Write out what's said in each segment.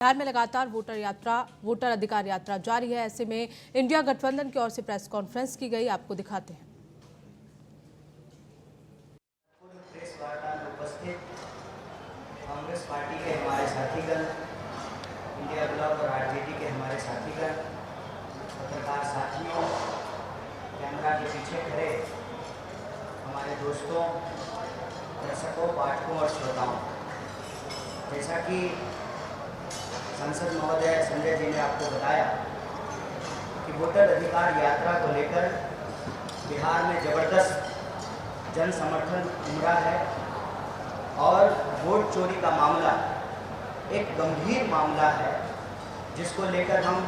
बिहार में लगातार वोटर अधिकार यात्रा जारी है। ऐसे में इंडिया गठबंधन की ओर से प्रेस कॉन्फ्रेंस की गई, आपको दिखाते हैं। प्रेस वार्ता में उपस्थित कांग्रेस पार्टी के हमारे साथीगण, इंडिया ब्लॉक और आरजेडी के हमारे साथीगण, पत्रकार साथियों, कैमरा के पीछे खड़े हमारे दोस्तों, दर्शकों, पाठकों और श्रोताओं, जैसा कि सांसद महोदय संजय जी ने आपको बताया कि वोटर अधिकार यात्रा को लेकर बिहार में जबरदस्त जन समर्थन उमड़ा है और वोट चोरी का मामला एक गंभीर मामला है, जिसको लेकर हम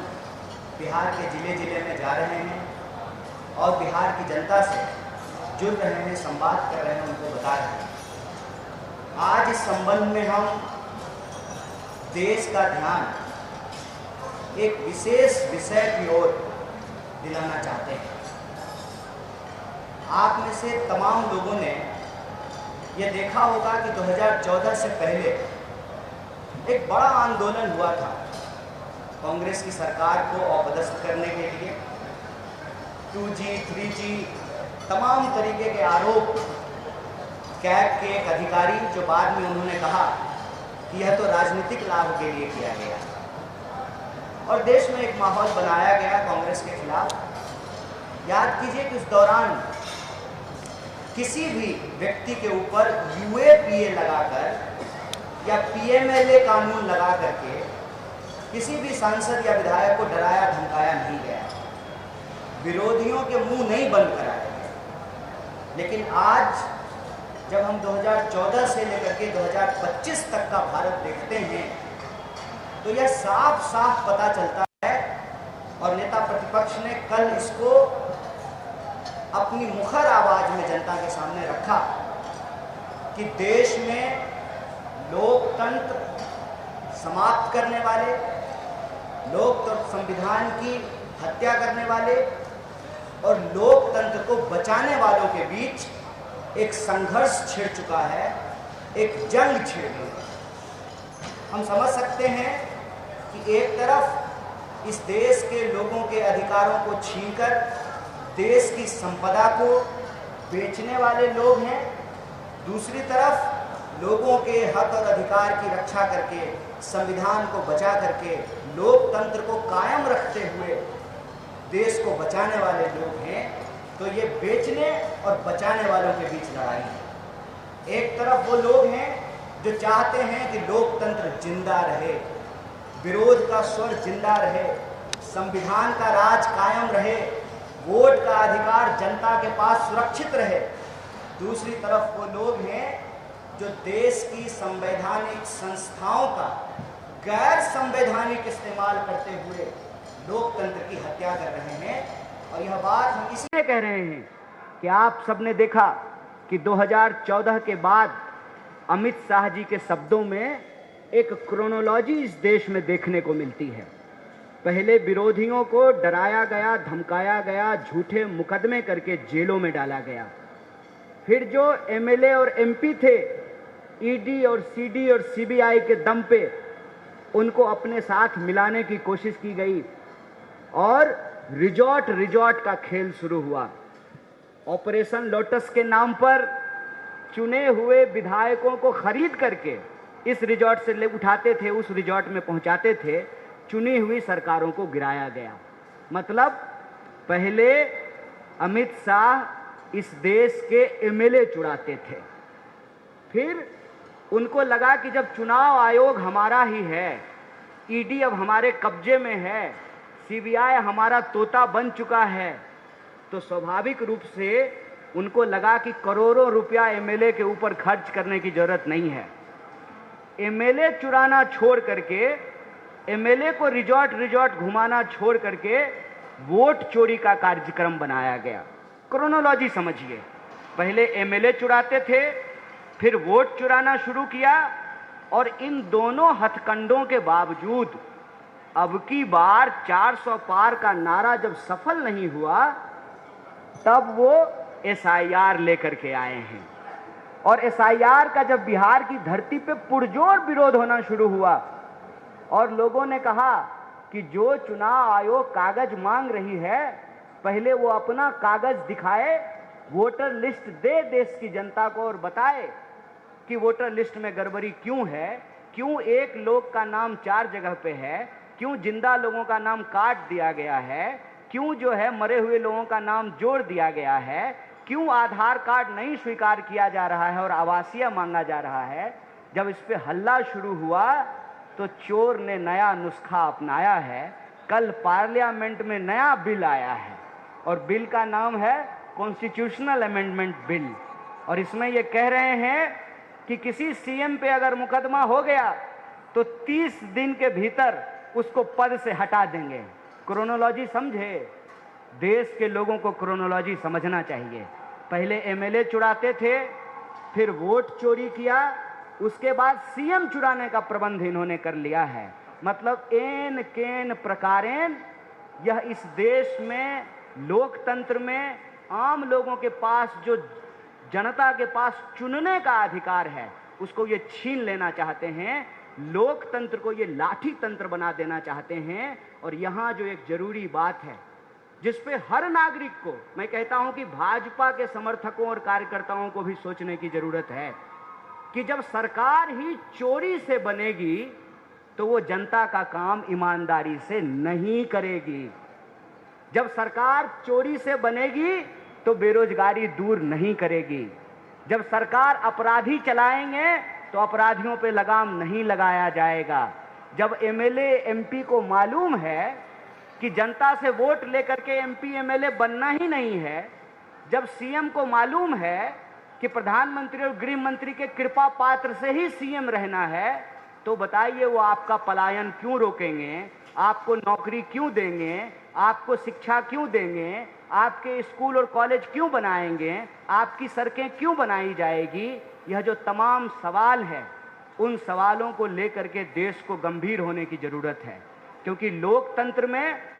बिहार के ज़िले ज़िले में जा रहे हैं और बिहार की जनता से जुड़ रहे हैं, संवाद कर रहे हैं, उनको बता रहे हैं। आज इस संबंध में हम देश का ध्यान एक विशेष विषय की ओर दिलाना चाहते हैं। आप में से तमाम लोगों ने यह देखा होगा कि 2014 से पहले एक बड़ा आंदोलन हुआ था कांग्रेस की सरकार को अपदस्थ करने के लिए। 2G, 3G, तमाम तरीके के आरोप कैग के एक अधिकारी, जो बाद में उन्होंने कहा कि यह तो राजनीतिक लाभ के लिए किया गया, और देश में एक माहौल बनाया गया कांग्रेस के खिलाफ। याद कीजिए कि उस दौरान किसी भी व्यक्ति के ऊपर UAPA लगाकर या PMLA कानून लगा करके किसी भी सांसद या विधायक को डराया धमकाया नहीं गया, विरोधियों के मुंह नहीं बंद कराया गया। लेकिन आज जब हम 2014 से लेकर के 2025 तक का भारत देखते हैं तो यह साफ साफ पता चलता है, और नेता प्रतिपक्ष ने कल इसको अपनी मुखर आवाज में जनता के सामने रखा कि देश में लोकतंत्र समाप्त करने वाले, लोकतंत्र संविधान की हत्या करने वाले और लोकतंत्र को बचाने वालों के बीच एक संघर्ष छिड़ चुका है, एक जंग छिड़ गई है। हम समझ सकते हैं कि एक तरफ इस देश के लोगों के अधिकारों को छीनकर देश की संपदा को बेचने वाले लोग हैं, दूसरी तरफ लोगों के हक और अधिकार की रक्षा करके, संविधान को बचा करके, लोकतंत्र को कायम रखते हुए देश को बचाने वाले लोग हैं। तो ये बेचने और बचाने वालों के बीच लड़ाई है। एक तरफ वो लोग हैं जो चाहते हैं कि लोकतंत्र जिंदा रहे, विरोध का स्वर जिंदा रहे, संविधान का राज कायम रहे, वोट का अधिकार जनता के पास सुरक्षित रहे। दूसरी तरफ वो लोग हैं जो देश की संवैधानिक संस्थाओं का गैर संवैधानिक इस्तेमाल करते हुए लोकतंत्र की हत्या कर रहे हैं। और यह बात हम इसलिए कह रहे हैं कि आप सबने देखा कि 2014 के बाद अमित शाह जी के शब्दों में एक क्रोनोलॉजी इस देश में देखने को मिलती है। पहले विरोधियों को डराया गया, धमकाया गया, झूठे मुकदमे करके जेलों में डाला गया। फिर जो MLA और MP थे, ED और CD और CBI के दम पे उनको अपने साथ मिलाने की कोशिश की गई और रिजॉर्ट का खेल शुरू हुआ। ऑपरेशन लोटस के नाम पर चुने हुए विधायकों को खरीद करके इस रिजॉर्ट से ले उठाते थे, उस रिजॉर्ट में पहुंचाते थे, चुनी हुई सरकारों को गिराया गया। मतलब पहले अमित शाह इस देश के MLA चुराते थे, फिर उनको लगा कि जब चुनाव आयोग हमारा ही है, ED अब हमारे कब्जे में है, CBI हमारा तोता बन चुका है, तो स्वाभाविक रूप से उनको लगा कि करोड़ों रुपया MLA के ऊपर खर्च करने की जरूरत नहीं है। MLA चुराना छोड़ करके, MLA को रिजॉर्ट घुमाना छोड़ करके वोट चोरी का कार्यक्रम बनाया गया। क्रोनोलॉजी समझिए, पहले MLA चुराते थे, फिर वोट चुराना शुरू किया, और इन दोनों हथकंडों के बावजूद अब की बार 400 पार का नारा जब सफल नहीं हुआ, तब वो SIR लेकर के आए हैं। और SIR का जब बिहार की धरती पे पुरजोर विरोध होना शुरू हुआ और लोगों ने कहा कि जो चुनाव आयोग कागज मांग रही है, पहले वो अपना कागज दिखाए, वोटर लिस्ट दे देश की जनता को और बताए कि वोटर लिस्ट में गड़बड़ी क्यों है, क्यों एक लोग का नाम 4 जगह पे है, क्यों जिंदा लोगों का नाम काट दिया गया है, क्यों जो है मरे हुए लोगों का नाम जोड़ दिया गया है, क्यों आधार कार्ड नहीं स्वीकार किया जा रहा है और आवासीय मांगा जा रहा है। जब इस पे हल्ला शुरू हुआ तो चोर ने नया नुस्खा अपनाया है। कल पार्लियामेंट में नया बिल आया है और बिल का नाम है कॉन्स्टिट्यूशनल अमेंडमेंट बिल, और इसमें ये कह रहे हैं कि किसी सीएम पे अगर मुकदमा हो गया तो 30 दिन के भीतर उसको पद से हटा देंगे। क्रोनोलॉजी समझे, देश के लोगों को क्रोनोलॉजी समझना चाहिए। पहले एमएलए चुराते थे, फिर वोट चोरी किया, उसके बाद सीएम चुराने का प्रबंध इन्होंने कर लिया है। मतलब एन केन प्रकारेण यह इस देश में लोकतंत्र में आम लोगों के पास जो जनता के पास चुनने का अधिकार है उसको ये छीन लेना चाहते हैं। लोकतंत्र को ये लाठी तंत्र बना देना चाहते हैं। और यहाँ जो एक जरूरी बात है जिस पे हर नागरिक को, मैं कहता हूं कि भाजपा के समर्थकों और कार्यकर्ताओं को भी सोचने की जरूरत है कि जब सरकार ही चोरी से बनेगी तो वो जनता का काम ईमानदारी से नहीं करेगी। जब सरकार चोरी से बनेगी तो बेरोजगारी दूर नहीं करेगी। जब सरकार अपराधी चलाएंगे तो अपराधियों पे लगाम नहीं लगाया जाएगा। जब एमएलए एमपी को मालूम है कि जनता से वोट लेकर के एमपी एमएलए बनना ही नहीं है, जब सीएम को मालूम है कि प्रधानमंत्री और गृह मंत्री के कृपा पात्र से ही सीएम रहना है, तो बताइए वो आपका पलायन क्यों रोकेंगे, आपको नौकरी क्यों देंगे, आपको शिक्षा क्यों देंगे, आपके स्कूल और कॉलेज क्यों बनाएंगे, आपकी सड़कें क्यों बनाई जाएगी। यह जो तमाम सवाल है, उन सवालों को लेकर के देश को गंभीर होने की जरूरत है, क्योंकि लोकतंत्र में